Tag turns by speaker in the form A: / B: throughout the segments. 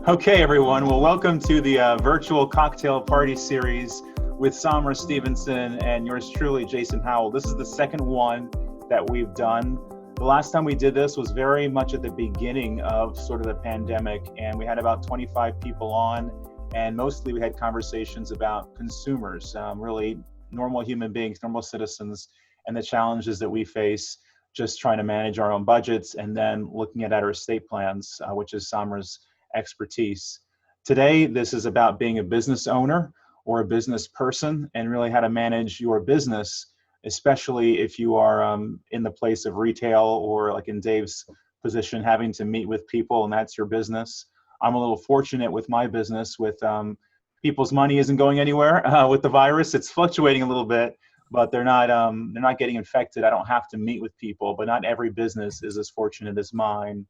A: Okay, everyone. Well, welcome to the virtual cocktail party series with Sahmra Stevenon and yours truly, Jason Howell. This is the second one that we've done. The last time we did this was very much at the beginning of sort of the pandemic, and we had about 25 people on, and mostly we had conversations about consumers, really normal human beings, normal citizens, and the challenges that we face just trying to manage our own budgets and then looking at our estate plans, which is Sahmra's expertise. Today, this is about being a business owner or a business person and really how to manage your business, especially if you are in the place of retail or like in Dave's position, having to meet with people and that's your business. I'm a little fortunate with my business with people's money isn't going anywhere with the virus. It's fluctuating a little bit, but they're not getting infected. I don't have to meet with people, but not every business is as fortunate as mine.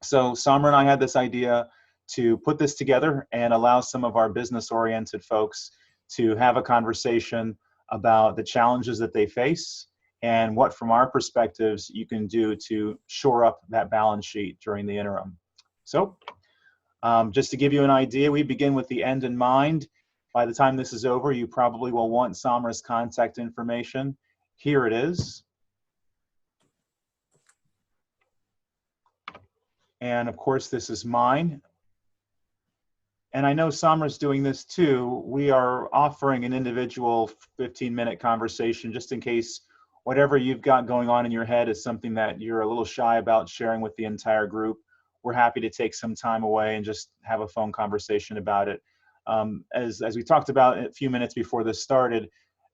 A: So Sahmra and I had this idea to put this together and allow some of our business-oriented folks to have a conversation about the challenges that they face and what, from our perspectives, you can do to shore up that balance sheet during the interim. So just to give you an idea, we begin with the end in mind. By the time this is over, you probably will want Sahmra's contact information. Here it is. And of course, this is mine. And I know Sahmra's doing this too. We are offering an individual 15-minute conversation just in case whatever you've got going on in your head is something that you're a little shy about sharing with the entire group. We're happy to take some time away and just have a phone conversation about it. As we talked about a few minutes before this started,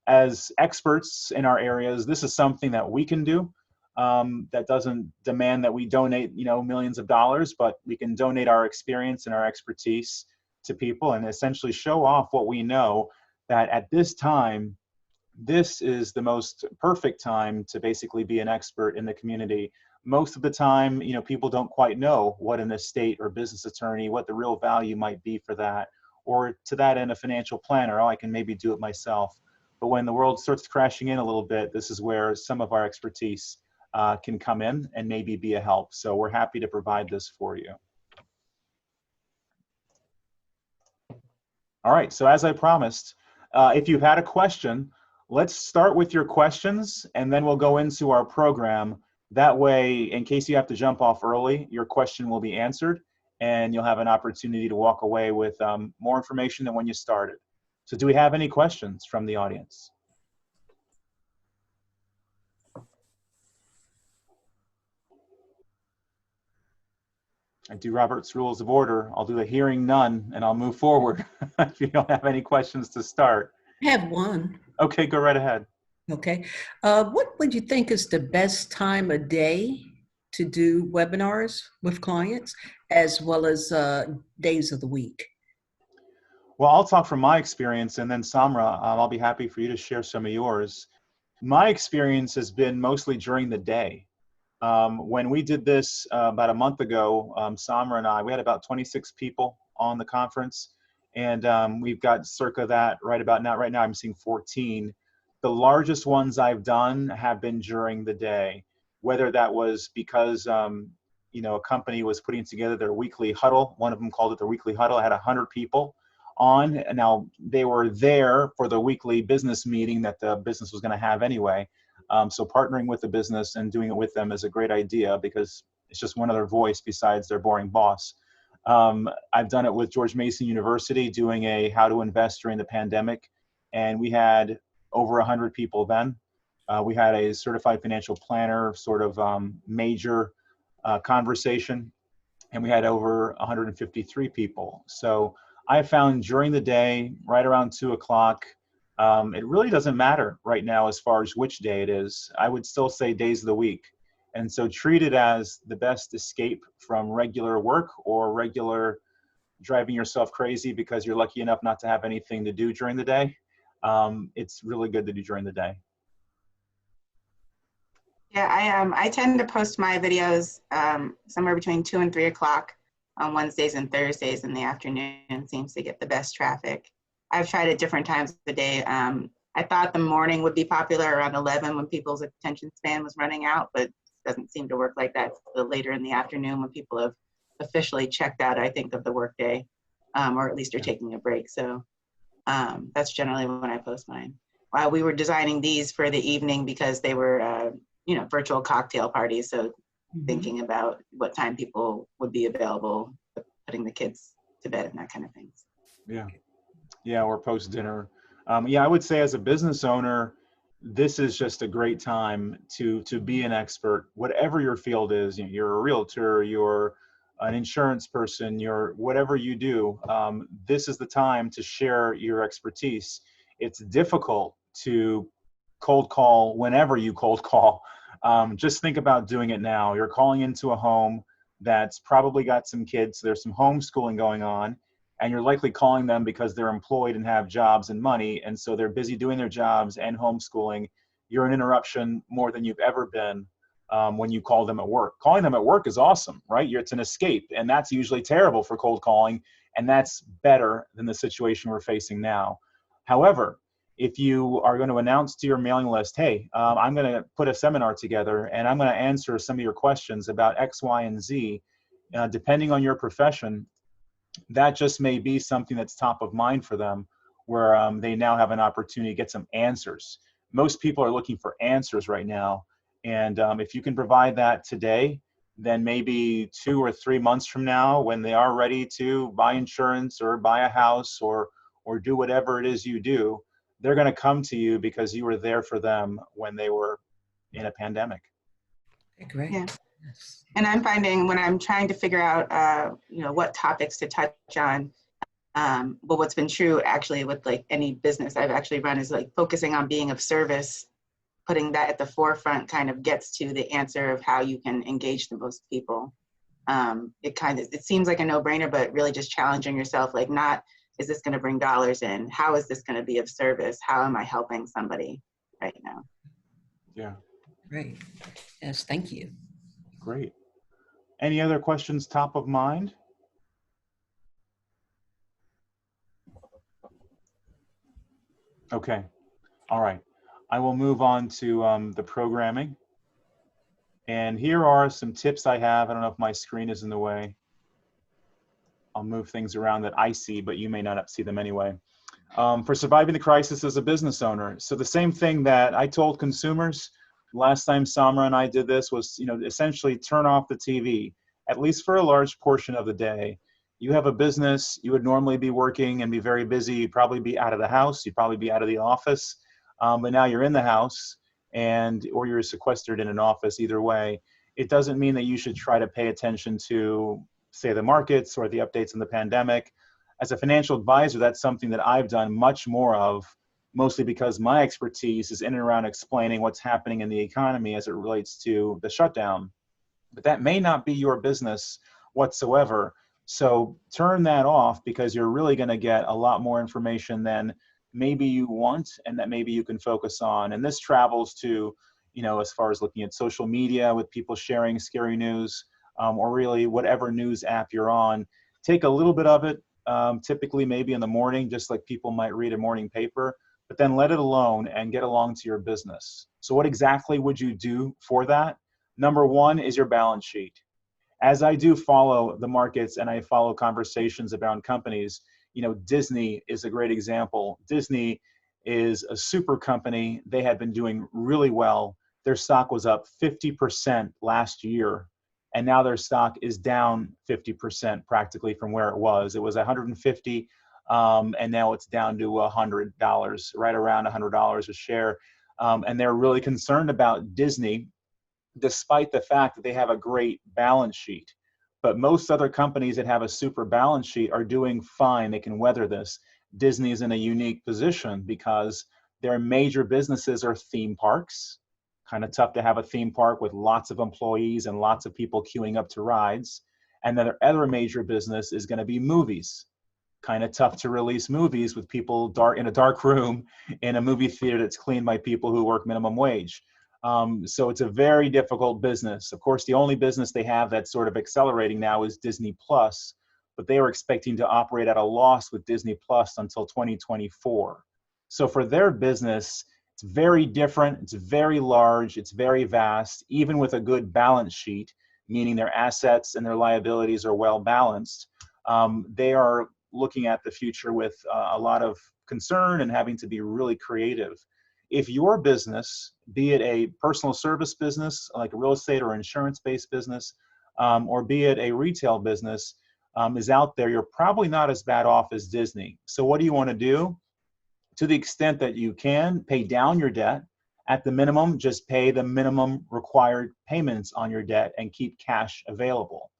A: as experts in our areas, this is something that we can do. That doesn't demand that we donate, millions of dollars, but we can donate our experience and our expertise to people and essentially show off what we know, that at this time, this is the most perfect time to basically be an expert in the community. Most of the time, people don't quite know what an estate or business attorney, what the real value might be for that, or to that end, a financial planner. Oh, I can maybe do it myself. But when the world starts crashing in a little bit, this is where some of our expertise can come in and maybe be a help. So we're happy to provide this for you. All right, so as I promised, if you had a question, let's start with your questions and then we'll go into our program. That way, in case you have to jump off early, your question will be answered and you'll have an opportunity to walk away with more information than when you started. So do we have any questions from the audience? I do Robert's Rules of Order. I'll do the hearing none and I'll move forward if you don't have any questions to start.
B: I have one.
A: Okay, go right ahead.
B: Okay. What would you think is the best time of day to do webinars with clients as well as days of the week?
A: Well, I'll talk from my experience and then Sahmra, I'll be happy for you to share some of yours. My experience has been mostly during the day. When we did this about a month ago, Sahmra and I, we had about 26 people on the conference, and we've got circa that right about now. Right now I'm seeing 14. The largest ones I've done have been during the day, whether that was because a company was putting together their weekly huddle. One of them called it their weekly huddle. I had 100 people on, and now they were there for the weekly business meeting that the business was going to have anyway. So partnering with the business and doing it with them is a great idea because it's just one other voice besides their boring boss. I've done it with George Mason University doing a how to invest during the pandemic. And we had over 100 people then. We had a certified financial planner sort of major conversation, and we had over 153 people. So I found during the day, right around 2 o'clock, it really doesn't matter right now as far as which day it is. I would still say days of the week. And so treat it as the best escape from regular work or regular driving yourself crazy because you're lucky enough not to have anything to do during the day. It's really good to do during the day.
C: Yeah, I tend to post my videos somewhere between 2 and 3 o'clock on Wednesdays and Thursdays in the afternoon. Seems to get the best traffic. I've tried at different times of the day. I thought the morning would be popular around 11 when people's attention span was running out, but it doesn't seem to work like that. The later in the afternoon when people have officially checked out, I think, of the workday, or at least are taking a break. So that's generally when I post mine. We were designing these for the evening because they were, virtual cocktail parties. So thinking about what time people would be available, putting the kids to bed and that kind of things.
A: Yeah, or post dinner. Yeah, I would say as a business owner, this is just a great time to be an expert, whatever your field is. You're a realtor, you're an insurance person, you're whatever you do. This is the time to share your expertise. It's difficult to cold call whenever you cold call. Just think about doing it now. You're calling into a home that's probably got some kids. So there's some homeschooling going on, and you're likely calling them because they're employed and have jobs and money, and so they're busy doing their jobs and homeschooling. You're an interruption more than you've ever been when you call them at work. Calling them at work is awesome, right? It's an escape, and that's usually terrible for cold calling, and that's better than the situation we're facing now. However, if you are going to announce to your mailing list, hey, I'm going to put a seminar together, and I'm going to answer some of your questions about X, Y, and Z, depending on your profession, that just may be something that's top of mind for them, where they now have an opportunity to get some answers. Most people are looking for answers right now. And if you can provide that today, then maybe 2 or 3 months from now, when they are ready to buy insurance or buy a house or do whatever it is you do, they're going to come to you because you were there for them when they were in a pandemic.
B: Okay, great.
C: Yeah. And I'm finding when I'm trying to figure out, what topics to touch on, but what's been true actually with like any business I've actually run is like focusing on being of service, putting that at the forefront kind of gets to the answer of how you can engage the most people. It seems like a no-brainer, but really just challenging yourself, like not, is this going to bring dollars in? How is this going to be of service? How am I helping somebody right now?
A: Yeah.
B: Great. Yes, thank you.
A: Great. Any other questions top of mind? Okay. All right. I will move on to the programming. And here are some tips I have. I don't know if my screen is in the way. I'll move things around that I see, but you may not see them anyway. For surviving the crisis as a business owner. So the same thing that I told consumers last time Sahmra and I did this was, essentially turn off the TV, at least for a large portion of the day. You have a business, you would normally be working and be very busy. You'd probably be out of the house. You'd probably be out of the office. But now you're in the house or you're sequestered in an office. Either way, it doesn't mean that you should try to pay attention to, say, the markets or the updates in the pandemic. As a financial advisor, that's something that I've done much more of, mostly because my expertise is in and around explaining what's happening in the economy as it relates to the shutdown. But that may not be your business whatsoever. So turn that off, because you're really going to get a lot more information than maybe you want and that maybe you can focus on. And this travels to, as far as looking at social media with people sharing scary news, or really whatever news app you're on. Take a little bit of it, typically maybe in the morning, just like people might read a morning paper, but then let it alone and get along to your business. So what exactly would you do for that? Number one is your balance sheet. As I do follow the markets and I follow conversations around companies, Disney is a great example. Disney is a super company. They had been doing really well. Their stock was up 50% last year, and now their stock is down 50% practically from where it was. It was 150, and now it's down to $100, right around $100 a share. And they're really concerned about Disney, despite the fact that they have a great balance sheet. But most other companies that have a super balance sheet are doing fine. They can weather this. Disney is in a unique position because their major businesses are theme parks. Kind of tough to have a theme park with lots of employees and lots of people queuing up to rides. And then their other major business is going to be movies. Kind of tough to release movies with people in a dark room in a movie theater that's cleaned by people who work minimum wage. So it's a very difficult business. Of course, the only business they have that's sort of accelerating now is Disney Plus, but they were expecting to operate at a loss with Disney Plus until 2024. So for their business, it's very different. It's very large. It's very vast. Even with a good balance sheet, meaning their assets and their liabilities are well balanced, they are looking at the future with a lot of concern and having to be really creative. If your business, be it a personal service business like a real estate or insurance-based business, or be it a retail business, is out there, you're probably not as bad off as Disney. So what do you want to do? To the extent that you can, pay down your debt. At the minimum, just pay the minimum required payments on your debt and keep cash available.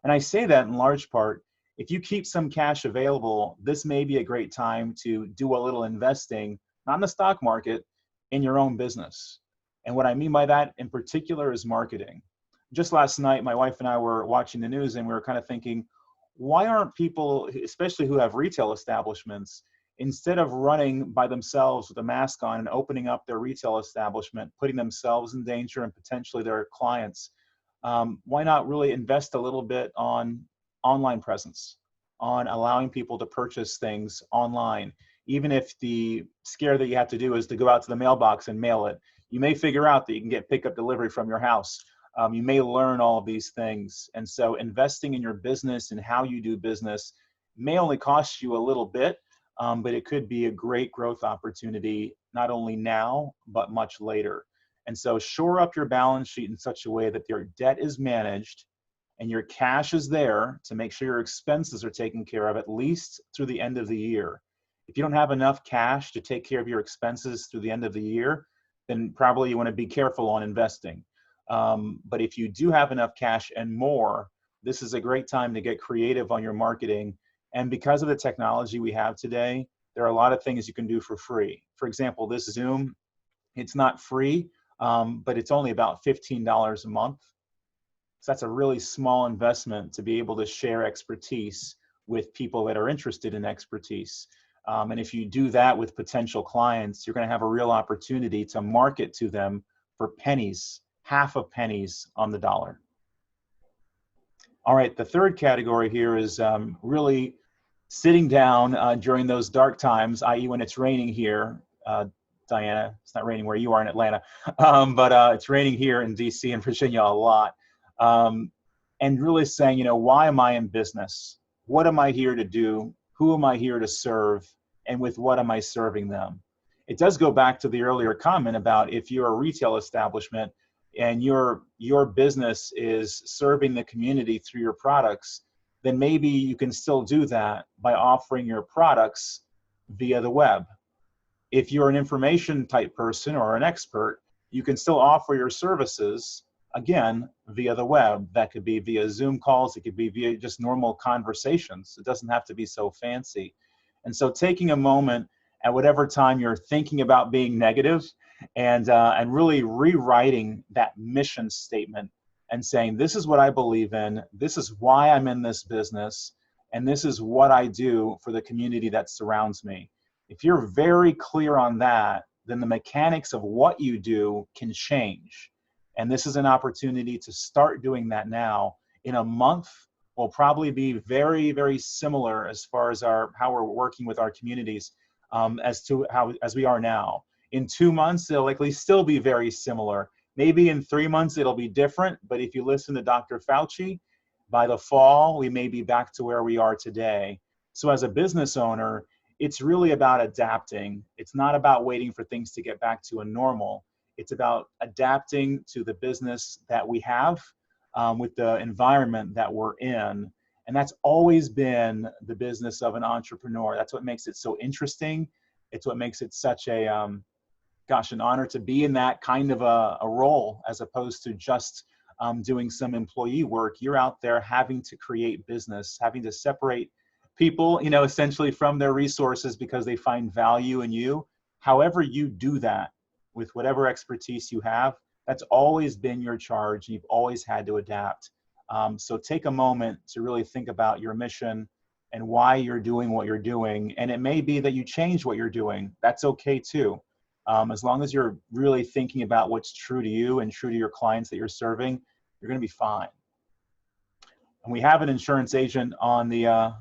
A: And I say that in large part, if you keep some cash available, this may be a great time to do a little investing, not in the stock market, in your own business. And what I mean by that in particular is marketing. Just last night, my wife and I were watching the news and we were kind of thinking, why aren't people, especially who have retail establishments, instead of running by themselves with a mask on and opening up their retail establishment, putting themselves in danger and potentially their clients, why not really invest a little bit on online presence, on allowing people to purchase things online? Even if the scare that you have to do is to go out to the mailbox and mail it, you may figure out that you can get pickup delivery from your house. You may learn all of these things. And so investing in your business and how you do business may only cost you a little bit, but it could be a great growth opportunity, not only now, but much later. And so shore up your balance sheet in such a way that your debt is managed and your cash is there to make sure your expenses are taken care of at least through the end of the year. If you don't have enough cash to take care of your expenses through the end of the year, then probably you want to be careful on investing. But if you do have enough cash and more, this is a great time to get creative on your marketing. And because of the technology we have today, there are a lot of things you can do for free. For example, this Zoom, it's not free, but it's only about $15 a month. So that's a really small investment to be able to share expertise with people that are interested in expertise. And if you do that with potential clients, you're going to have a real opportunity to market to them for pennies, half of pennies on the dollar. All right, the third category here is really sitting down during those dark times, i.e. when it's raining here. Diana, it's not raining where you are in Atlanta, but it's raining here in DC and Virginia a lot. And really saying, why am I in business? What am I here to do? Who am I here to serve? And with what am I serving them? It does go back to the earlier comment about if you're a retail establishment and your business is serving the community through your products, then maybe you can still do that by offering your products via the web. If you're an information type person or an expert, you can still offer your services, again, via the web. That could be via Zoom calls. It could be via just normal conversations. It doesn't have to be so fancy. And so taking a moment at whatever time you're thinking about being negative and really rewriting that mission statement and saying, this is what I believe in, this is why I'm in this business, and this is what I do for the community that surrounds me. If you're very clear on that, then the mechanics of what you do can change. And this is an opportunity to start doing that now. In a month, will probably be very, very similar as far as how we're working with our communities as we are now. In 2 months, it'll likely still be very similar. Maybe in 3 months, it'll be different. But if you listen to Dr. Fauci, by the fall, we may be back to where we are today. So as a business owner, it's really about adapting. It's not about waiting for things to get back to a normal. It's about adapting to the business that we have with the environment that we're in. And that's always been the business of an entrepreneur. That's what makes it so interesting. It's what makes it such a, an honor to be in that kind of a role, as opposed to just doing some employee work. You're out there having to create business, having to separate people, essentially from their resources because they find value in you. However you do that with whatever expertise you have, that's always been your charge. You've always had to adapt. So take a moment to really think about your mission and why you're doing what you're doing. And it may be that you change what you're doing. That's okay too. As long as you're really thinking about what's true to you and true to your clients that you're serving, you're going to be fine. And we have an insurance agent on the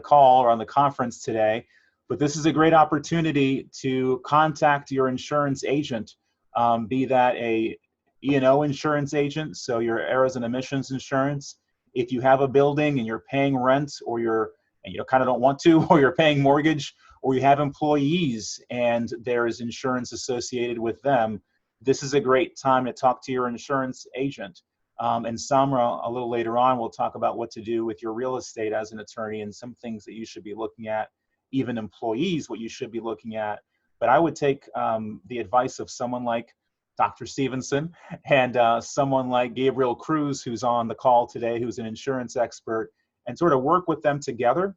A: call or on the conference today, but this is a great opportunity to contact your insurance agent, be that a E&O insurance agent, so your errors and omissions insurance. If you have a building and you're paying rent, or and you kind of don't want to, or you're paying mortgage, or you have employees and there is insurance associated with them, this is a great time to talk to your insurance agent. And Sahmra, a little later on, will talk about what to do with your real estate as an attorney and some things that you should be looking at, even employees, what you should be looking at. But I would take the advice of someone like Dr. Stevenson and someone like Gabriel Cruz, who's on the call today, who's an insurance expert, and sort of work with them together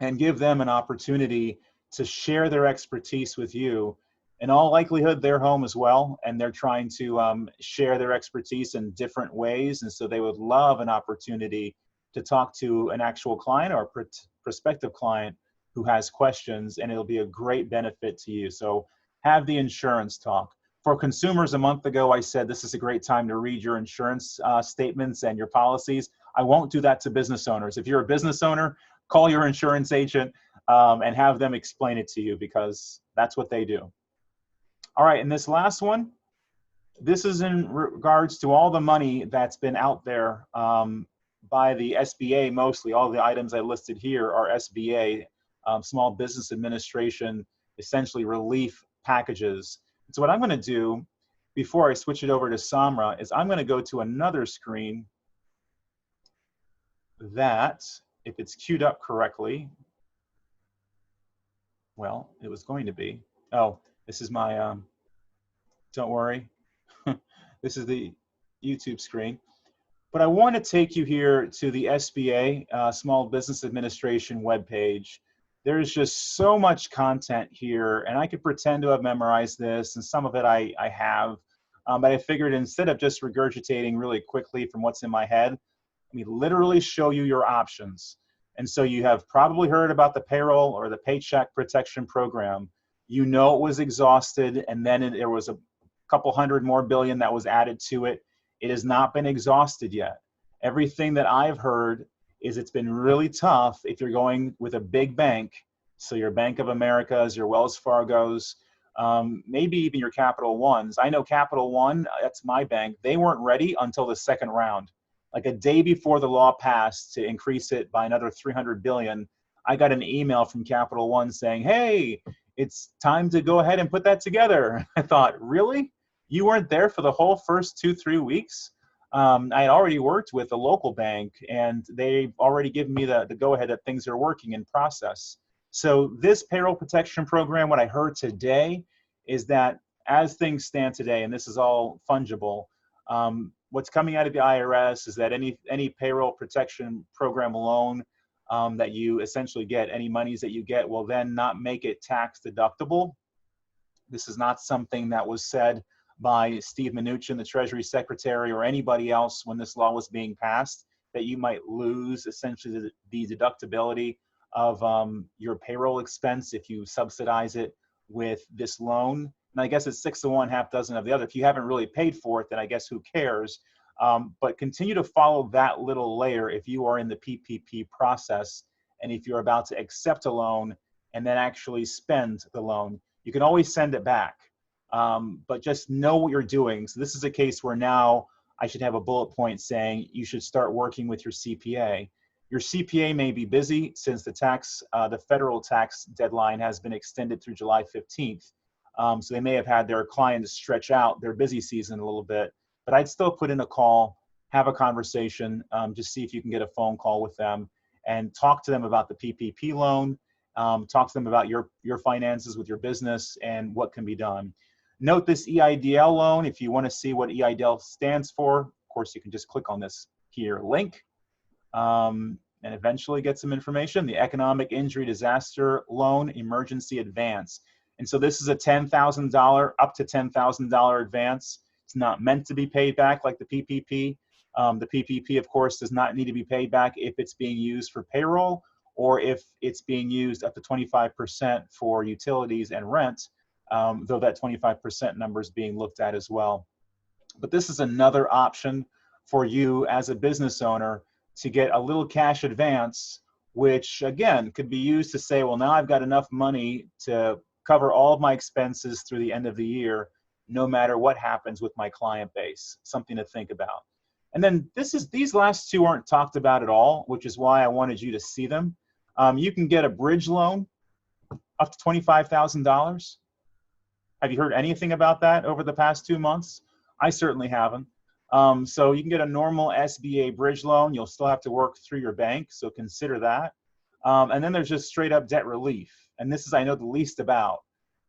A: and give them an opportunity to share their expertise with you. In all likelihood, they're home as well, and they're trying to share their expertise in different ways. And so they would love an opportunity to talk to an actual client or prospective client who has questions, and it'll be a great benefit to you. So have the insurance talk. For consumers, a month ago, I said this is a great time to read your insurance statements and your policies. I won't do that to business owners. If you're a business owner, call your insurance agent and have them explain it to you, because that's what they do. All right, and this last one, this is in regards to all the money that's been out there by the SBA mostly. All the items I listed here are SBA, Small Business Administration, essentially relief packages. So what I'm going to do before I switch it over to Sahmra is I'm going to go to another screen that, if it's queued up correctly, well, it was going to be. Oh, this is my, don't worry, this is the YouTube screen. But I want to take you here to the SBA, Small Business Administration webpage. There's just so much content here, and I could pretend to have memorized this, and some of it I have, but I figured instead of just regurgitating really quickly from what's in my head, let me literally show you your options. And so you have probably heard about the payroll or the Paycheck Protection Program. You know it was exhausted, and then there was a couple hundred more billion that was added to it. It has not been exhausted yet. Everything that I've heard is it's been really tough if you're going with a big bank, so your Bank of America's, your Wells Fargo's, maybe even your Capital One's. I know Capital One, that's my bank, they weren't ready until the second round. Like a day before the law passed to increase it by another 300 billion, I got an email from Capital One saying, hey, it's time to go ahead and put that together. I thought, really? You weren't there for the whole first 2-3 weeks? I had already worked with a local bank, and they've already given me the go-ahead that things are working in process. So this payroll protection program, what I heard today is that as things stand today, and this is all fungible, what's coming out of the IRS is that any payroll protection program loan that you essentially get, any monies that you get, will then not make it tax deductible. This is not something that was said by Steve Mnuchin, the Treasury Secretary, or anybody else when this law was being passed, that you might lose essentially the deductibility of your payroll expense if you subsidize it with this loan. And I guess it's 6 to 1, half dozen of the other. If you haven't really paid for it, then I guess who cares? But continue to follow that little layer if you are in the PPP process, and if you're about to accept a loan and then actually spend the loan. You can always send it back. But just know what you're doing. So this is a case where now I should have a bullet point saying you should start working with your CPA. Your CPA may be busy since the federal tax deadline has been extended through July 15th. So they may have had their clients stretch out their busy season a little bit, but I'd still put in a call, have a conversation, just see if you can get a phone call with them and talk to them about the PPP loan, talk to them about your finances with your business and what can be done. Note this EIDL loan, if you want to see what EIDL stands for, of course, you can just click on this here link and eventually get some information. The Economic Injury Disaster Loan Emergency Advance. And so this is a $10,000, up to $10,000 advance. It's not meant to be paid back like the PPP. The PPP, of course, does not need to be paid back if it's being used for payroll or if it's being used up to 25% for utilities and rent. Though that 25% number is being looked at as well. But this is another option for you as a business owner to get a little cash advance, which again could be used to say, well, now I've got enough money to cover all of my expenses through the end of the year. no matter what happens with my client base. Something to think about. And then these last two aren't talked about at all, which is why I wanted you to see them. You can get a bridge loan up to $25,000. Have you heard anything about that over the past 2 months? I certainly haven't. So you can get a normal SBA bridge loan. You'll still have to work through your bank, so consider that. And then there's just straight up debt relief. And this is, I know, the least about.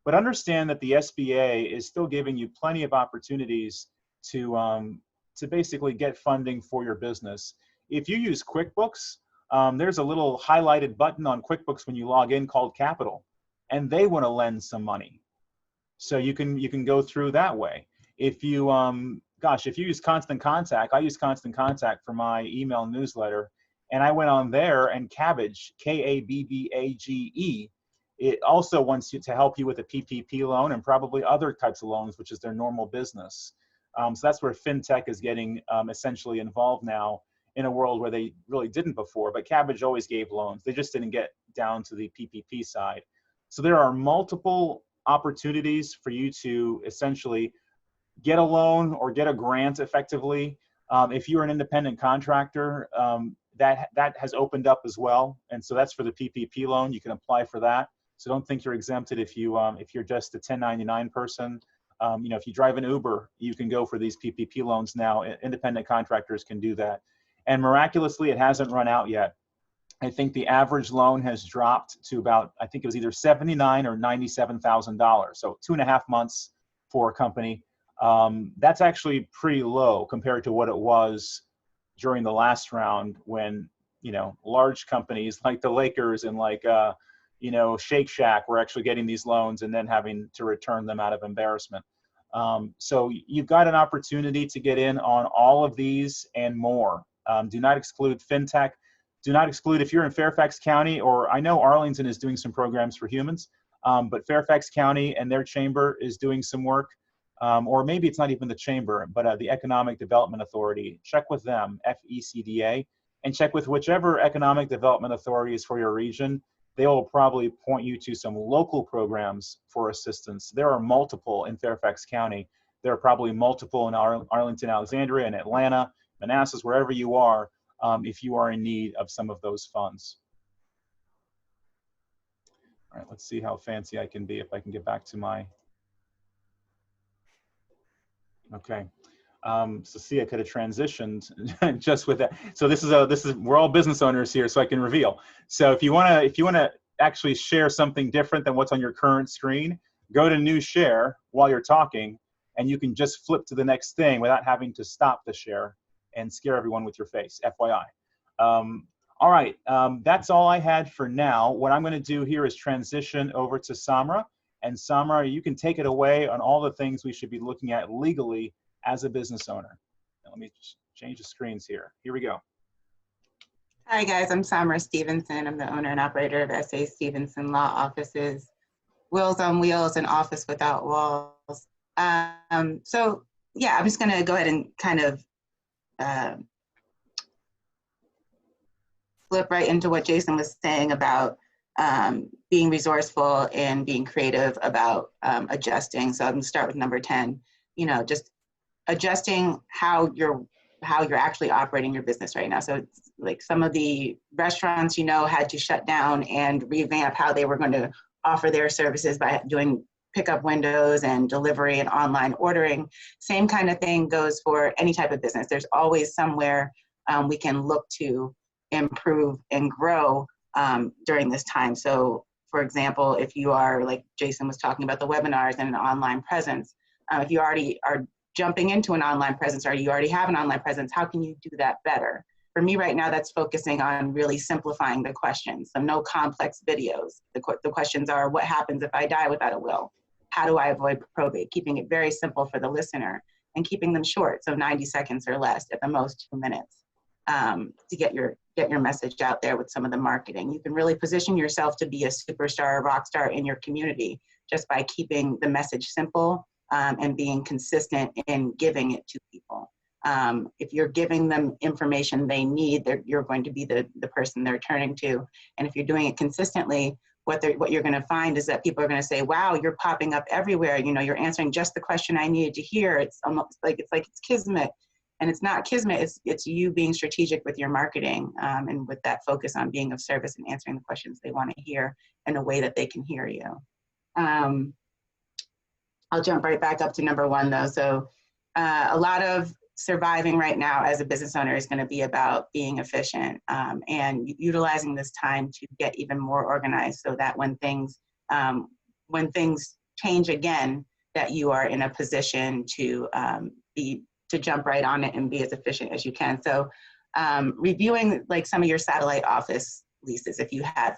A: But understand that the SBA is still giving you plenty of opportunities to basically get funding for your business. If you use QuickBooks, there's a little highlighted button on QuickBooks when you log in called Capital, and they want to lend some money. So you can go through that way. If you if you use Constant Contact, I use Constant Contact for my email newsletter, and I went on there, and Kabbage, Kabbage, it also wants you to help you with a PPP loan and probably other types of loans, which is their normal business. So that's where fintech is getting essentially involved now in a world where they really didn't before. But Kabbage always gave loans. They just didn't get down to the PPP side. So there are multiple opportunities for you to essentially get a loan or get a grant effectively. If you're an independent contractor, that has opened up as well. And so that's for the PPP loan. You can apply for that. So don't think you're exempted if you're just a 1099 person. If you drive an Uber, you can go for these PPP loans now. Independent contractors can do that. And miraculously, it hasn't run out yet. I think the average loan has dropped to about, I think it was either $79,000 or $97,000. So 2.5 months for a company. That's actually pretty low compared to what it was during the last round when, large companies like the Lakers and like, Shake Shack were actually getting these loans and then having to return them out of embarrassment. So you've got an opportunity to get in on all of these and more. Do not exclude fintech. Do not exclude if you're in Fairfax County, or I know Arlington is doing some programs for humans, but Fairfax County and their chamber is doing some work. Or maybe it's not even the chamber, but the Economic Development Authority. Check with them, FECDA, and check with whichever economic development authority is for your region. They will probably point you to some local programs for assistance. There are multiple in Fairfax County. There are probably multiple in Arlington, Alexandria, and Atlanta, Manassas, wherever you are, if you are in need of some of those funds. All right, let's see how fancy I can be if I can get back to my. Okay, so see, I could have transitioned just with that. So this is we're all business owners here, so I can reveal. So if you wanna actually share something different than what's on your current screen, go to New Share while you're talking, and you can just flip to the next thing without having to stop the share and scare everyone with your face. FYI. All right, that's all I had for now. What I'm going to do here is transition over to Sahmra. And Sahmra, you can take it away on all the things we should be looking at legally as a business owner. Now, let me just change the screens here. Here we go.
C: Hi guys, I'm Sahmra Stevenon. I'm the owner and operator of S.A. Stevenson Law Offices, Wheels on Wheels and Office Without Walls. So yeah, I'm just going to go ahead and kind of flip right into what Jason was saying about being resourceful and being creative about adjusting. So I'm going to start with number 10. Just adjusting how you're actually operating your business right now. So it's like some of the restaurants, had to shut down and revamp how they were going to offer their services by doing pickup windows and delivery and online ordering. Same kind of thing goes for any type of business. There's always somewhere we can look to improve and grow during this time. So for example, if you are, like Jason was talking about, the webinars and an online presence, if you already are jumping into an online presence, or you already have an online presence, how can you do that better? For me right now, that's focusing on really simplifying the questions. So no complex videos. The questions are, what happens if I die without a will? How do I avoid probate? Keeping it very simple for the listener and keeping them short. So 90 seconds or less, at the most 2 minutes, to get your message out there with some of the marketing. You can really position yourself to be a superstar or rock star in your community just by keeping the message simple and being consistent in giving it to people. If you're giving them information they need, you're going to be the person they're turning to. And if you're doing it consistently, what you're going to find is that people are going to say, wow, you're popping up everywhere. You know, you're answering just the question I needed to hear. It's almost like it's kismet. And it's not kismet, it's you being strategic with your marketing, and with that focus on being of service and answering the questions they want to hear in a way that they can hear you. I'll jump right back up to number one though. So a lot of surviving right now as a business owner is going to be about being efficient, and utilizing this time to get even more organized, so that when things change again, that you are in a position to jump right on it and be as efficient as you can. So reviewing like some of your satellite office leases, if you have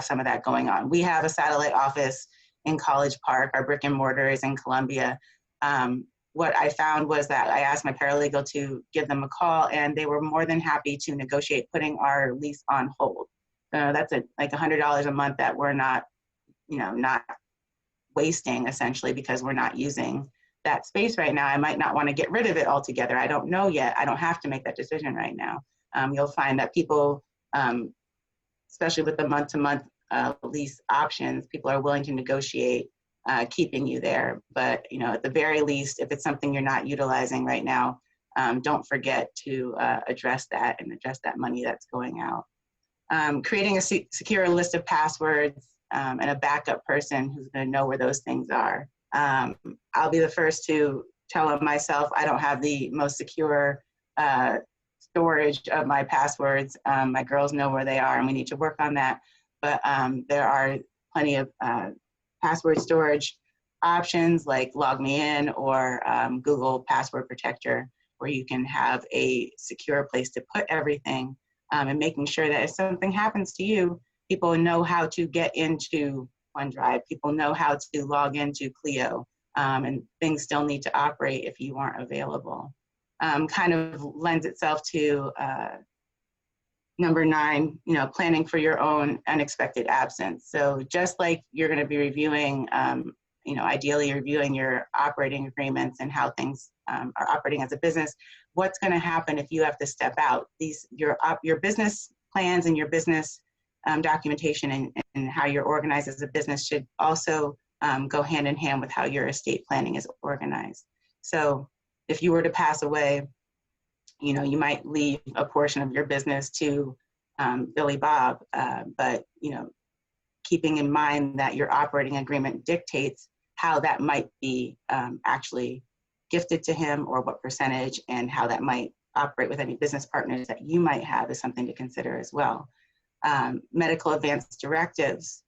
C: some of that going on. We have a satellite office in College Park. Our brick and mortar is in Columbia. What I found was that I asked my paralegal to give them a call, and they were more than happy to negotiate putting our lease on hold. That's like $100 a month that we're not wasting, essentially, because we're not using that space right now. I might not want to get rid of it altogether. I don't know yet. I don't have to make that decision right now. You'll find that people, especially with the month-to-month lease options, people are willing to negotiate keeping you there. But at the very least, if it's something you're not utilizing right now, don't forget to address that money that's going out. Creating a secure list of passwords, and a backup person who's going to know where those things are. I'll be the first to tell them myself I don't have the most secure storage of my passwords. My girls know where they are, and we need to work on that. But there are plenty of password storage options like Log Me In or Google Password Protector, where you can have a secure place to put everything, and making sure that if something happens to you, people know how to get into OneDrive. People know how to log into Clio, and things still need to operate if you aren't available. Kind of lends itself to number 9, planning for your own unexpected absence. So just like you're going to be reviewing, ideally reviewing your operating agreements and how things are operating as a business, what's going to happen if you have to step out? Your business plans and your business documentation and how you're organized as a business should also go hand in hand with how your estate planning is organized. So if you were to pass away, you might leave a portion of your business to Billy Bob, but keeping in mind that your operating agreement dictates how that might be actually gifted to him, or what percentage, and how that might operate with any business partners that you might have is something to consider as well. Medical advance directives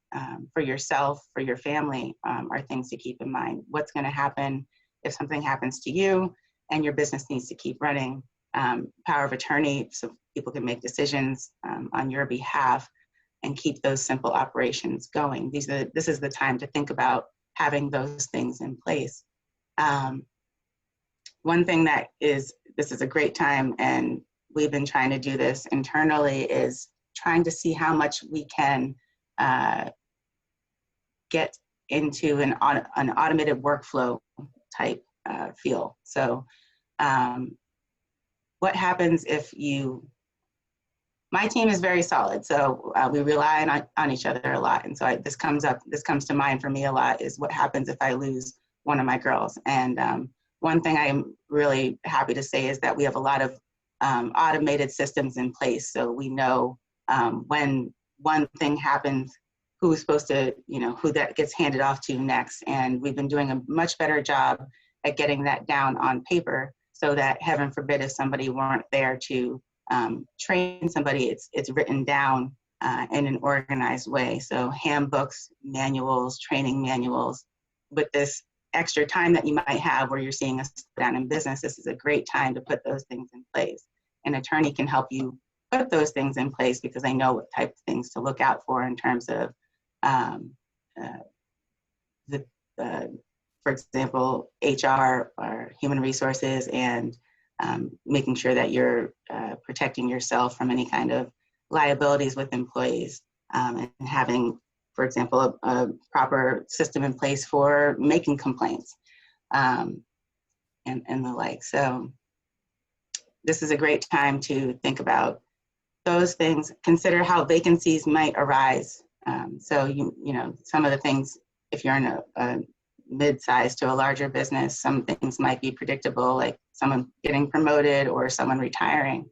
C: for yourself, for your family, are things to keep in mind. What's going to happen if something happens to you and your business needs to keep running? Power of attorney, so people can make decisions on your behalf and keep those simple operations going. This is the time to think about having those things in place. One thing this is a great time, and we've been trying to do this internally, is trying to see how much we can get into an automated workflow type feel. So what happens if my team is very solid, so we rely on each other a lot. And so this comes to mind for me a lot, is what happens if I lose one of my girls. And one thing I'm really happy to say is that we have a lot of automated systems in place. So we know when one thing happens, who's supposed to, who that gets handed off to next. And we've been doing a much better job at getting that down on paper, so that, heaven forbid, if somebody weren't there to train somebody, it's written down in an organized way. So handbooks, manuals, training manuals. With this extra time that you might have where you're seeing a slowdown in business, this is a great time to put those things in place. An attorney can help you put those things in place because they know what type of things to look out for in terms of, for example, HR or human resources, and making sure that you're protecting yourself from any kind of liabilities with employees, and having, for example, a proper system in place for making complaints, and the like. So this is a great time to think about those things. Consider how vacancies might arise So you know, some of the things, if you're in a mid-size to a larger business, some things might be predictable, like someone getting promoted or someone retiring.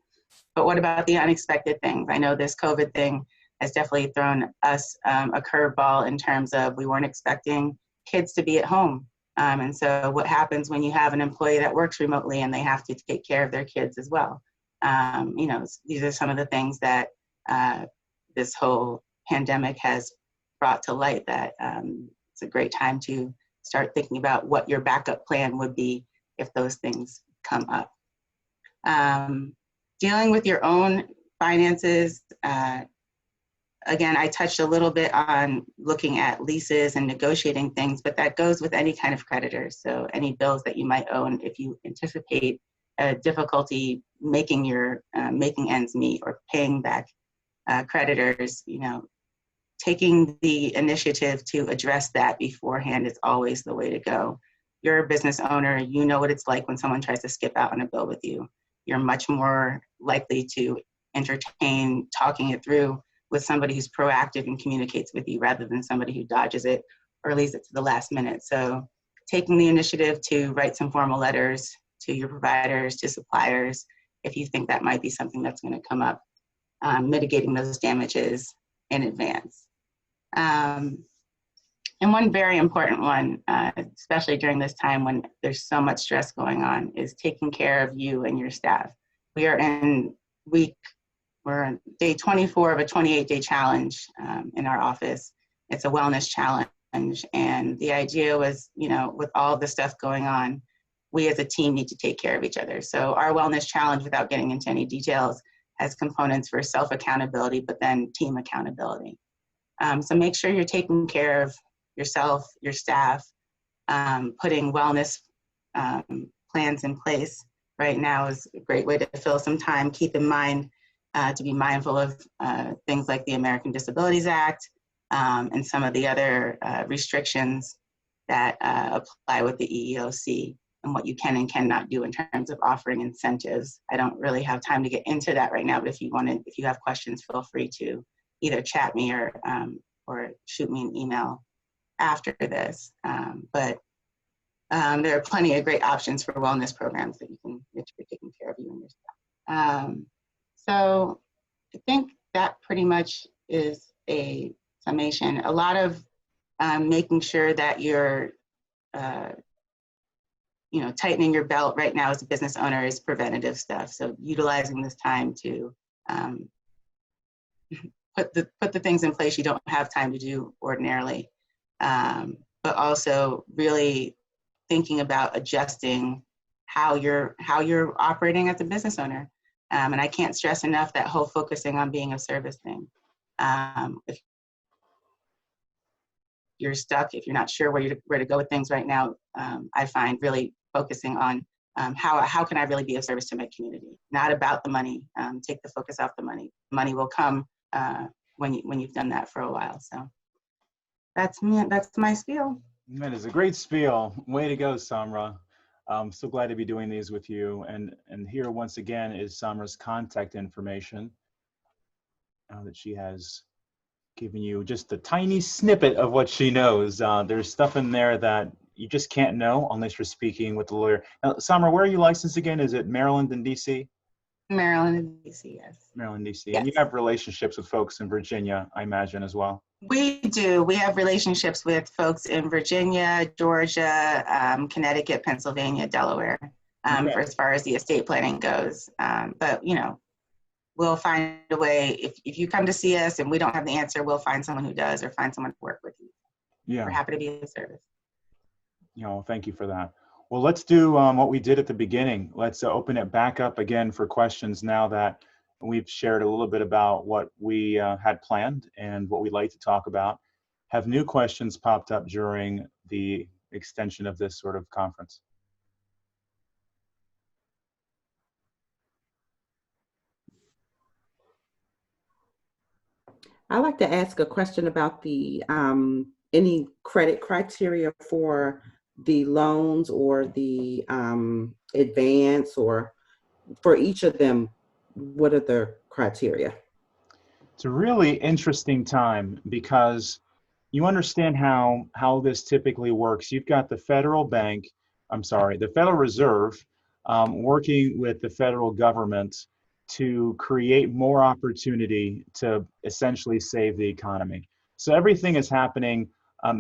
C: But what about the unexpected things? I know this COVID thing has definitely thrown us a curveball in terms of we weren't expecting kids to be at home. And so what happens when you have an employee that works remotely and they have to take care of their kids as well? You know, these are some of the things that this whole pandemic has brought to light, that it's a great time to start thinking about what your backup plan would be if those things come up. Dealing with your own finances, again, I touched a little bit on looking at leases and negotiating things, but that goes with any kind of creditor. So any bills that you might own, if you anticipate a difficulty making your making ends meet or paying back creditors, you know, taking the initiative to address that beforehand is always the way to go. You're a business owner, you know what it's like when someone tries to skip out on a bill with you. You're much more likely to entertain talking it through with somebody who's proactive and communicates with you rather than somebody who dodges it or leaves it to the last minute. So taking the initiative to write some formal letters to your providers, to suppliers, if you think that might be something that's going to come up, mitigating those damages in advance. And one very important one, especially during this time when there's so much stress going on, is taking care of you and your staff. We are we're on day 24 of a 28-day challenge in our office. It's a wellness challenge. And the idea was, you know, with all the stuff going on, we as a team need to take care of each other. So our wellness challenge, without getting into any details, has components for self-accountability, but then team accountability. So make sure you're taking care of yourself, your staff, putting wellness plans in place right now is a great way to fill some time. Keep in mind to be mindful of things like the American Disabilities Act and some of the other restrictions that apply with the EEOC and what you can and cannot do in terms of offering incentives. I don't really have time to get into that right now, but if you have questions, feel free to either chat me or shoot me an email after this. But there are plenty of great options for wellness programs that you can get for taking care of you and your staff. So I think that pretty much is a summation. A lot of making sure that you're you know, tightening your belt right now as a business owner is preventative stuff. So utilizing this time to put the things in place you don't have time to do ordinarily, but also really thinking about adjusting how you're operating as a business owner. And I can't stress enough that whole focusing on being of service thing. If you're stuck, if you're not sure where to go with things right now, I find really focusing on how can I really be of service to my community? Not about the money. Take the focus off the money. Money will come when you've done that for a while. So that's me. That's my spiel.
A: That is a great spiel. Way to go, Sahmra. I'm so glad to be doing these with you. And here once again is Sahmra's contact information that she has given you just a tiny snippet of what she knows. There's stuff in there that you just can't know unless you're speaking with the lawyer. Now, Sahmra, where are you licensed again? Is it Maryland and DC?
C: Maryland and DC, yes.
A: Maryland, DC.
C: Yes.
A: And you have relationships with folks in Virginia, I imagine, as well.
C: We do. We have relationships with folks in Virginia, Georgia, Connecticut, Pennsylvania, Delaware,
A: Okay.
C: for as far as the estate planning goes. But, you know, we'll find a way. If you come to see us and we don't have the answer, we'll find someone who does or find someone to work with you.
A: Yeah.
C: We're happy to be of service.
A: You know, thank you for that. Well, let's do what we did at the beginning. Let's open it back up again for questions now that we've shared a little bit about what we had planned and what we'd like to talk about. Have new questions popped up during the extension of this sort of conference?
D: I'd like to ask a question about the any credit criteria for the loans or the advance, or for each of them, what are the criteria?
A: It's a really interesting time because you understand how this typically works. You've got the federal bank, I'm sorry, the Federal Reserve working with the federal government to create more opportunity to essentially save the economy. So everything is happening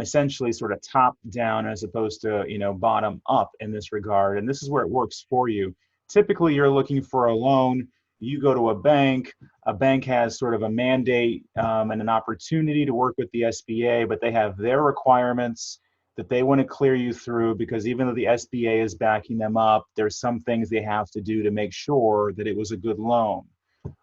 A: essentially sort of top down as opposed to bottom up in this regard. And this is where it works for you. Typically, you're looking for a loan. You go to a bank. A bank has sort of a mandate and an opportunity to work with the SBA, but they have their requirements that they want to clear you through, because even though the SBA is backing them up, there's some things they have to do to make sure that it was a good loan.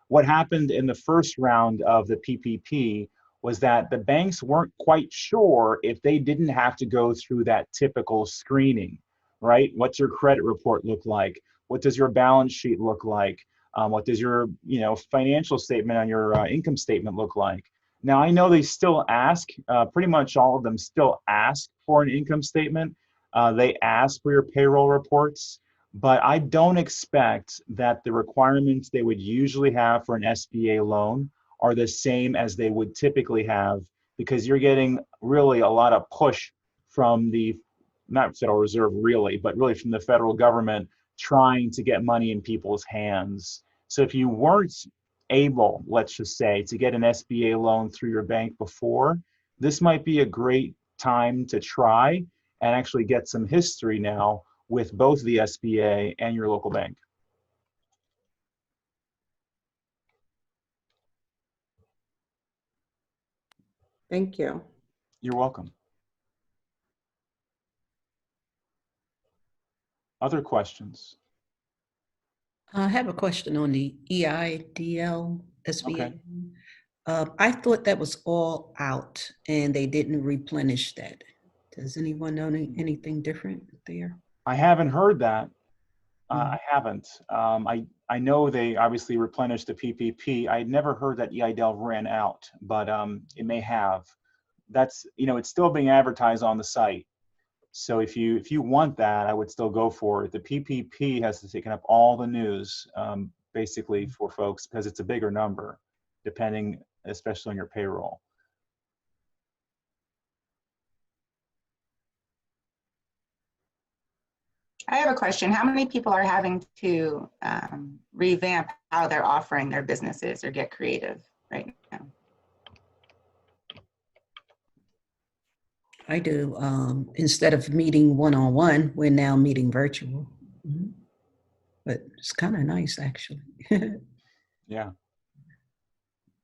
A: What happened in the first round of the PPP was that the banks weren't quite sure if they didn't have to go through that typical screening, right? What's your credit report look like? What does your balance sheet look like? What does your financial statement on your income statement look like? Now, I know they still ask, pretty much all of them still ask for an income statement. They ask for your payroll reports, but I don't expect that the requirements they would usually have for an SBA loan are the same as they would typically have, because you're getting really a lot of push from the, not Federal Reserve really, but really from the federal government trying to get money in people's hands. So if you weren't able, let's just say, to get an SBA loan through your bank before, this might be a great time to try and actually get some history now with both the SBA and your local bank.
D: Thank you.
A: You're welcome. Other questions?
B: I have a question on the EIDL SBA.
A: Okay.
B: I thought that was all out and they didn't replenish that. Does anyone know anything different there?
A: I haven't heard that. I haven't. I know they obviously replenished the PPP. I never heard that EIDL ran out, but it may have. That's, it's still being advertised on the site. So if you want that, I would still go for it. The PPP has taken up all the news, basically, for folks, because it's a bigger number, depending, especially on your payroll.
C: I have a question. How many people are having to revamp how they're offering their businesses or get creative right now?
B: I do. Instead of meeting one-on-one, we're now meeting virtual. But it's kind of nice, actually.
A: Yeah.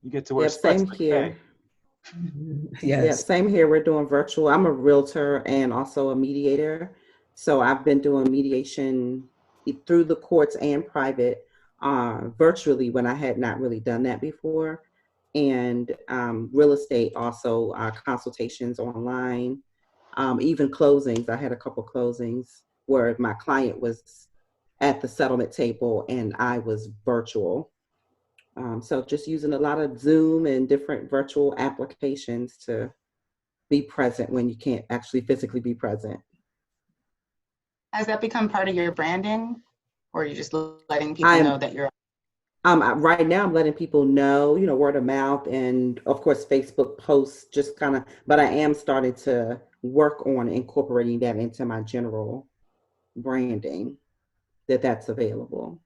A: You get to wear
D: Yeah,
A: sweats
D: same
A: like
D: here.
B: Yes.
D: Yeah, same here. We're doing virtual. I'm a realtor and also a mediator. So I've been doing mediation through the courts and private virtually when I had not really done that before. And real estate also, consultations online, even closings. I had a couple closings where my client was at the settlement table and I was virtual. So just using a lot of Zoom and different virtual applications to be present when you can't actually physically be present.
C: Has that become part of your branding, or are you just letting people know that you're?
D: Right now I'm letting people know, word of mouth and of course Facebook posts, just kind of, but I am starting to work on incorporating that into my general branding, that's available.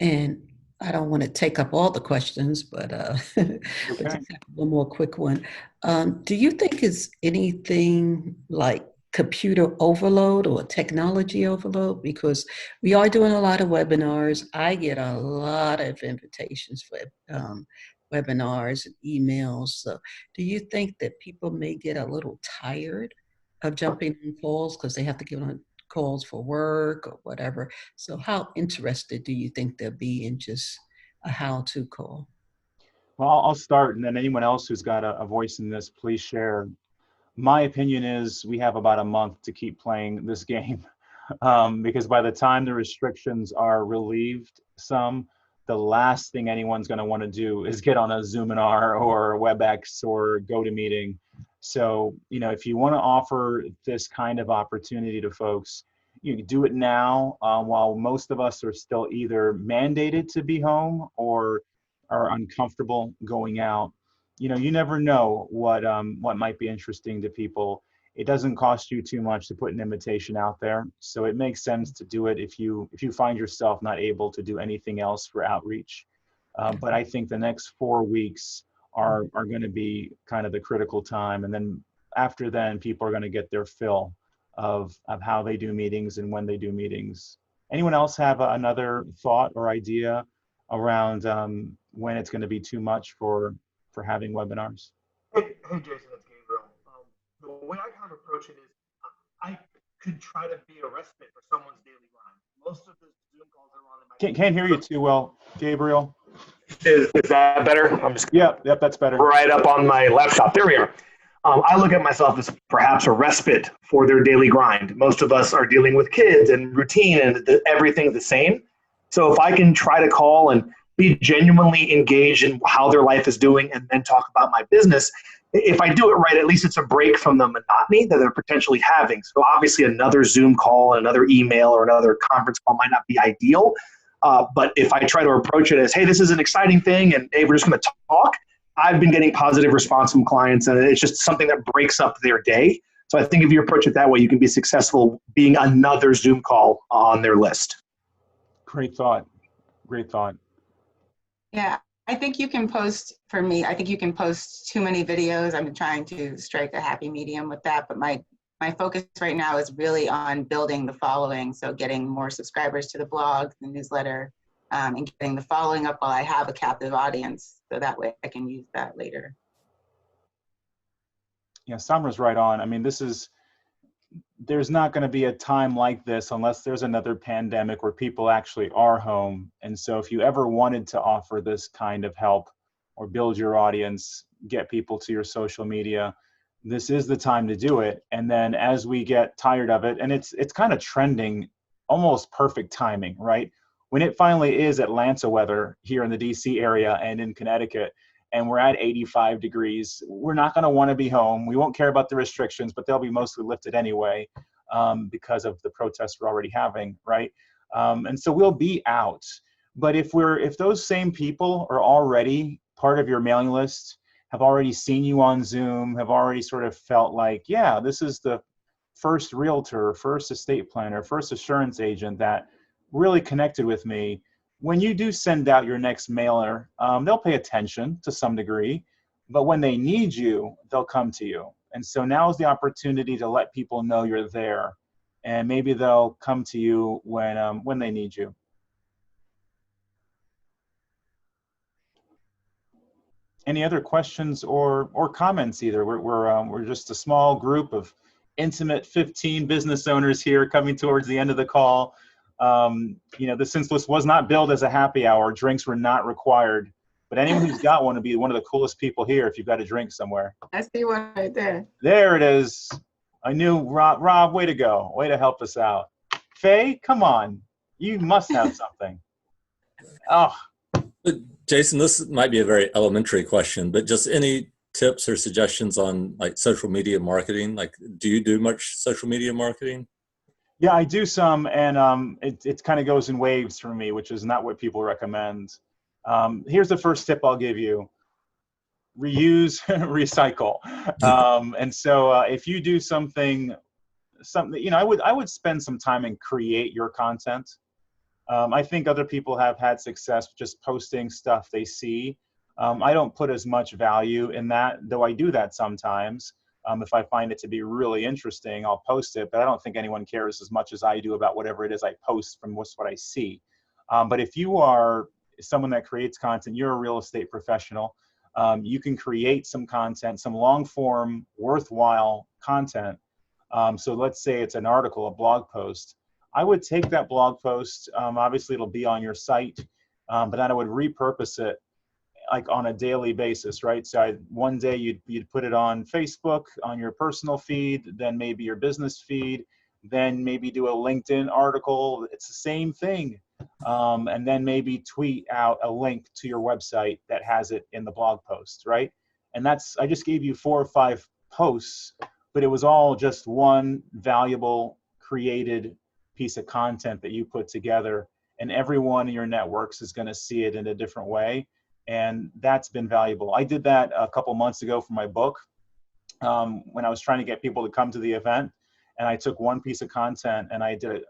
B: And I don't want to take up all the questions, but, but just have one more quick one. Do you think it's anything like computer overload or technology overload? Because we are doing a lot of webinars. I get a lot of invitations for webinars and emails. So do you think that people may get a little tired of jumping on calls because they have to get on calls for work or whatever? So how interested do you think they'll be in just a how-to call?
A: Well, I'll start, and then anyone else who's got a voice in this, please share. My opinion is we have about a month to keep playing this game, because by the time the restrictions are relieved the last thing anyone's going to want to do is get on a Zoominar or WebEx or GoToMeeting. So, if you want to offer this kind of opportunity to folks, you do it now while most of us are still either mandated to be home or are uncomfortable going out. You never know what might be interesting to people. It doesn't cost you too much to put an invitation out there, so it makes sense to do it if you find yourself not able to do anything else for outreach. But I think the next 4 weeks are going to be kind of the critical time, and then after then, people are going to get their fill of how they do meetings and when they do meetings. Anyone else have another thought or idea around when it's going to be too much for having webinars?
E: Hey, Jason, it's Gabriel. The way I kind of approach it is I could try to be a respite for someone's daily grind. Most of the Zoom calls are on.
A: Can't hear you too well, Gabriel.
E: Is that better? I'm just
A: Yep, that's better.
E: Right up on my laptop. There we are. I look at myself as perhaps a respite for their daily grind. Most of us are dealing with kids and routine and everything's the same. So if I can try to call and be genuinely engaged in how their life is doing and then talk about my business, if I do it right, at least it's a break from the monotony that they're potentially having. So obviously another Zoom call, another email, or another conference call might not be ideal. But if I try to approach it as, hey, this is an exciting thing and hey, we're just going to talk, I've been getting positive response from clients, and it's just something that breaks up their day. So I think if you approach it that way, you can be successful being another Zoom call on their list.
A: Great thought. Great thought.
C: Yeah, I think you can post, for me, I think you can post too many videos. I'm trying to strike a happy medium with that, but my focus right now is really on building the following. So getting more subscribers to the blog, the newsletter, and getting the following up while I have a captive audience. So that way I can use that later.
A: Yeah, Sahmra's right on. I mean, there's not going to be a time like this unless there's another pandemic where people actually are home. And so if you ever wanted to offer this kind of help or build your audience, get people to your social media, this is the time to do it. And then as we get tired of it, and it's kind of trending, almost perfect timing, right? When it finally is Atlanta weather here in the DC area and in Connecticut, and we're at 85 degrees, we're not going to want to be home. We won't care about the restrictions, but they'll be mostly lifted anyway because of the protests we're already having, right? And so we'll be out. But if those same people are already part of your mailing list, have already seen you on Zoom, have already sort of felt like, yeah, this is the first realtor, first estate planner, first assurance agent that really connected with me. When you do send out your next mailer, they'll pay attention to some degree, but when they need you, they'll come to you. And so now is the opportunity to let people know you're there, and maybe they'll come to you when they need you. Any other questions or comments either? We're just a small group of intimate 15 business owners here coming towards the end of the call. Since this was not billed as a happy hour, drinks were not required. But anyone who's got one would be one of the coolest people here if you've got a drink somewhere.
C: I see one right there.
A: There it is. I knew Rob, way to go. Way to help us out. Faye, come on. You must have something. Oh.
F: Jason, this might be a very elementary question, but just any tips or suggestions on like social media marketing? Like, do you do much social media marketing?
A: Yeah, I do some, and it kind of goes in waves for me, which is not what people recommend. Here's the first tip I'll give you. Reuse, recycle. And so if you do something, I would spend some time and create your content. I think other people have had success just posting stuff they see. I don't put as much value in that, though I do that sometimes. If I find it to be really interesting, I'll post it, but I don't think anyone cares as much as I do about whatever it is I post from what I see. But if you are someone that creates content, you're a real estate professional, you can create some content, some long form, worthwhile content. So let's say it's an article, a blog post. I would take that blog post, obviously it'll be on your site, but then I would repurpose it like on a daily basis, right? So one day you'd put it on Facebook, on your personal feed, then maybe your business feed, then maybe do a LinkedIn article. It's the same thing. And then maybe tweet out a link to your website that has it in the blog post, right? And I just gave you 4 or 5 posts, but it was all just one valuable created piece of content that you put together, and everyone in your networks is going to see it in a different way. And that's been valuable. I did that a couple months ago for my book when I was trying to get people to come to the event. And I took one piece of content and I did it.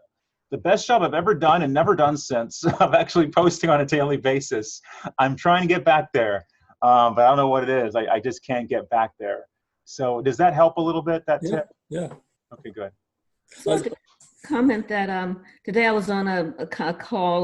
A: The best job I've ever done and never done since of actually posting on a daily basis. I'm trying to get back there, but I don't know what it is. I just can't get back there. So does that help a little bit, that tip?
F: Yeah.
A: Okay, good.
G: So to comment that today I was on a call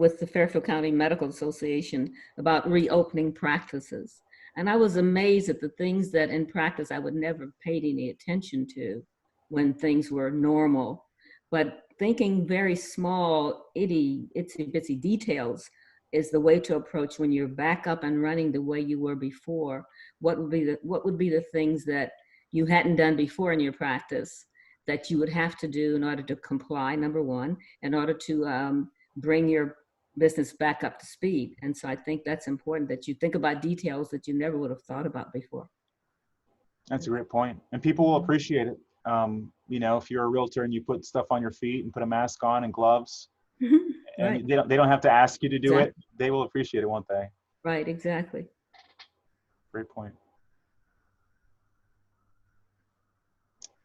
G: with the Fairfield County Medical Association about reopening practices. And I was amazed at the things that in practice I would never have paid any attention to when things were normal. But thinking very small, itsy bitsy details is the way to approach when you're back up and running the way you were before. What would be the things that you hadn't done before in your practice that you would have to do in order to comply, number one, in order to bring your business back up to speed. And so I think that's important, that you think about details that you never would have thought about before.
A: That's a great point. And people will appreciate it. You know, if you're a realtor and you put stuff on your feet and put a mask on and gloves, and
G: Right.
A: they don't have to ask you to do it, they will appreciate it, won't they?
G: Right, exactly.
A: Great point.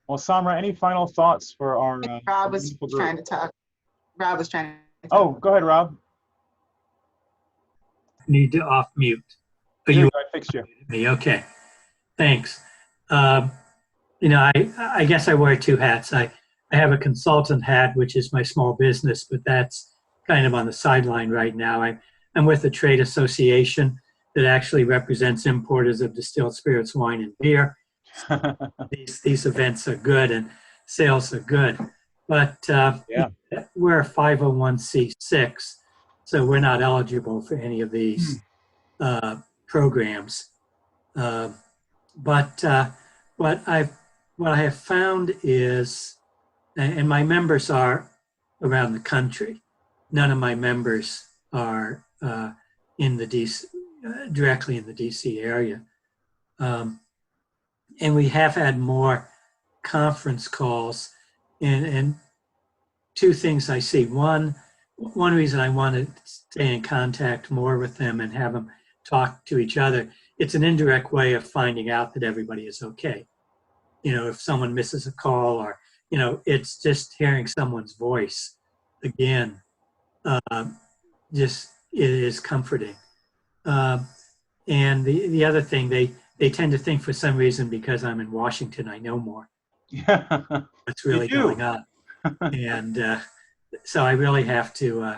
A: Well, Sahmra, any final thoughts for our
C: Rob was
A: wonderful group?
C: trying to talk. Rob was trying to talk.
A: Oh, go ahead, Rob.
H: Need to off mute. Are
A: Here,
H: you
A: I fixed you.
H: me? Okay. Thanks. You know, I guess I wear two hats. I have a consultant hat, which is my small business, but that's kind of on the sideline right now. I'm with a trade association that actually represents importers of distilled spirits, wine, and beer. These events are good and sales are good, but
A: Yeah.
H: we're a 501c6, so we're not eligible for any of these programs. But what I have found is, and my members are around the country. None of my members are in the DC, directly in the DC area. And we have had more conference calls, and two things I see. One reason I want to stay in contact more with them and have them talk to each other, it's an indirect way of finding out that everybody is okay. You know, if someone misses a call, or, you know, it's just hearing someone's voice again, just it is comforting. And the other thing, they tend to think for some reason because I'm in Washington, I know more. What's really going on. And so I really have to,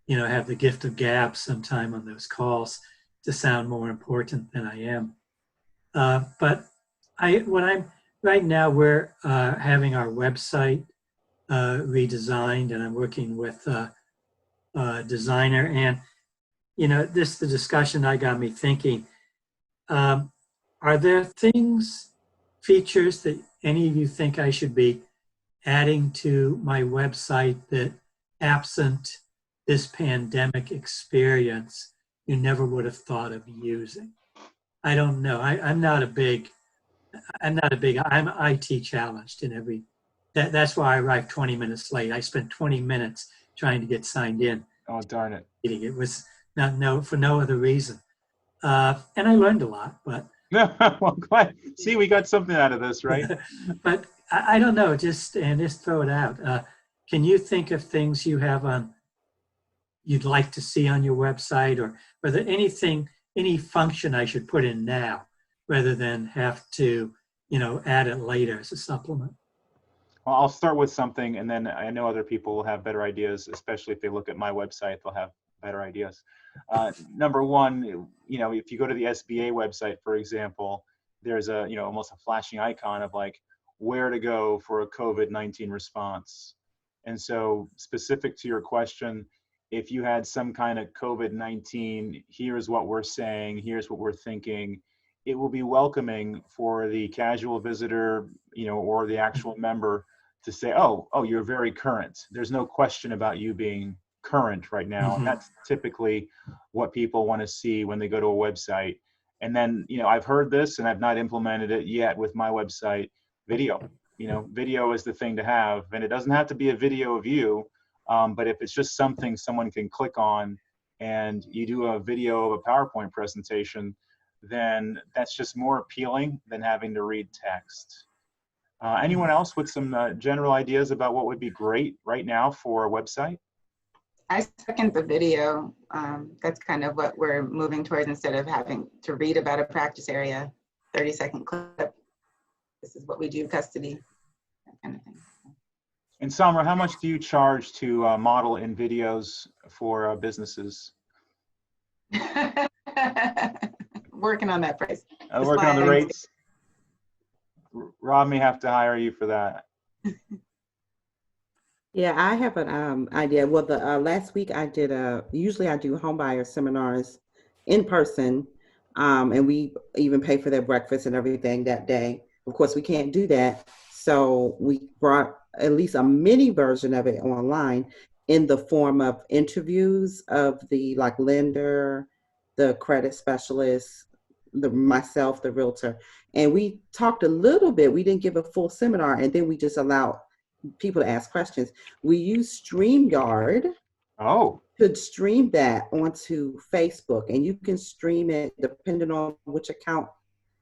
H: you know, have the gift of gab sometime on those calls to sound more important than I am. But right now we're having our website redesigned, and I'm working with a designer. And, you know, the discussion got me thinking, are there features that any of you think I should be adding to my website that, absent this pandemic experience, you never would have thought of using? I don't know. I'm IT challenged in every, that's why I arrived 20 minutes late. I spent 20 minutes trying to get signed in.
A: Oh, darn it.
H: It was for no other reason. And I learned a lot, but.
A: Well, glad. See, we got something out of this, right?
H: But I don't know, just throw it out. Can you think of things you have you'd like to see on your website, or there any function I should put in now rather than have to, you know, add it later as a supplement?
A: Well, I'll start with something, and then I know other people will have better ideas, especially if they look at my website, they'll have better ideas. Number one, you know, if you go to the SBA website, for example, there's a, you know, almost a flashing icon of like where to go for a COVID-19 response. And so specific to your question, if you had some kind of COVID-19, here's what we're saying, here's what we're thinking, it will be welcoming for the casual visitor, you know, or the actual member to say, oh, you're very current. There's no question about you being current right now. And that's typically what people want to see when they go to a website. And then, you know, I've heard this and I've not implemented it yet with my website, video. video is the thing to have, and it doesn't have to be a video of you, but if it's just something someone can click on and you do a video of a PowerPoint presentation, then that's just more appealing than having to read text. Anyone else with some general ideas about what would be great right now for a website?
C: I second the video. That's kind of what we're moving towards, instead of having to read about a practice area, 30-second clip. This is what we do, custody, that kind of thing.
A: And Sahmra, how much do you charge to model in videos for businesses?
C: Working on that price.
A: Working on the rates? Rob may have to hire you for that.
D: Yeah, I have an idea. Well, the last week I did usually I do homebuyer seminars in person, and we even pay for their breakfast and everything that day. Of course, we can't do that, so we brought at least a mini version of it online in the form of interviews of the lender, the credit specialist, myself, the realtor, and we talked a little bit. We didn't give a full seminar, and then we just allowed people to ask questions. We use StreamYard.
A: Oh.
D: To stream that onto Facebook, and you can stream it depending on which account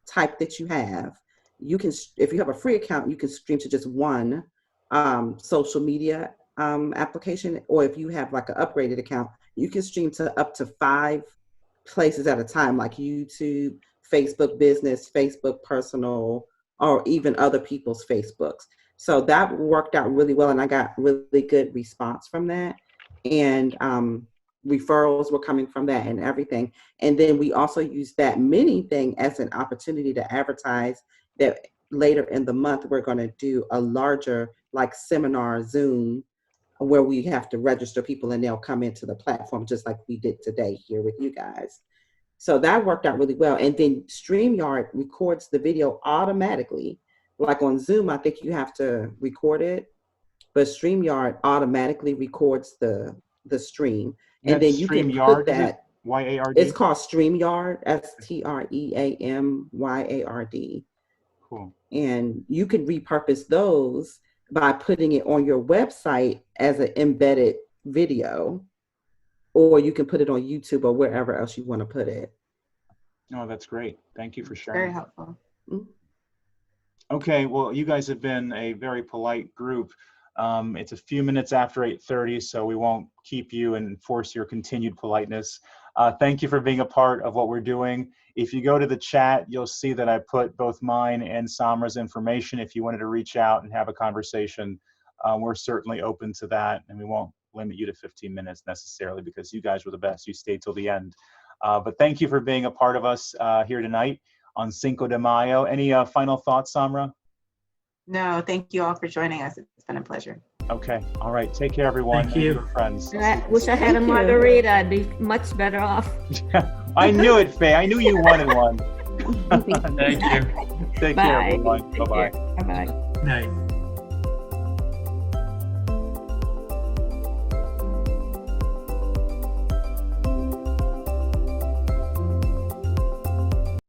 D: type that you have. You can, if you have a free account, you can stream to just one social media application, or if you have like an upgraded account, you can stream to up to 5 places at a time, like YouTube, Facebook Business, Facebook Personal, or even other people's Facebooks. So that worked out really well, and I got really good response from that. And referrals were coming from that and everything. And then we also used that mini thing as an opportunity to advertise that later in the month, we're going to do a larger seminar Zoom where we have to register people and they'll come into the platform just like we did today here with you guys. So that worked out really well. And then StreamYard records the video automatically. Like on Zoom, I think you have to record it, but StreamYard automatically records the stream. And then you can put that,
A: Y-A-R-D?
D: It's called StreamYard, StreamYard.
A: Cool.
D: And you can repurpose those by putting it on your website as an embedded video, or you can put it on YouTube or wherever else you want to put it.
A: Oh, that's great. Thank you for sharing.
C: Very helpful.
D: Mm-hmm.
A: Okay, well, you guys have been a very polite group. It's a few minutes after 8:30, so we won't keep you and force your continued politeness. Thank you for being a part of what we're doing. If you go to the chat, you'll see that I put both mine and Sahmra's information. If you wanted to reach out and have a conversation, we're certainly open to that, and we won't limit you to 15 minutes necessarily because you guys were the best. You stayed till the end. But thank you for being a part of us here tonight on Cinco de Mayo. Any final thoughts, Sahmra?
C: No, thank you all for joining us. It's been a pleasure.
A: Okay. All right. Take care, everyone.
H: Thank you.
A: Friends.
G: I wish I had a margarita. I'd be much better off.
A: I knew it, Faye. I knew you wanted one.
H: Thank you.
A: Take care, everyone. Bye-bye.
G: Bye-bye.
H: Night.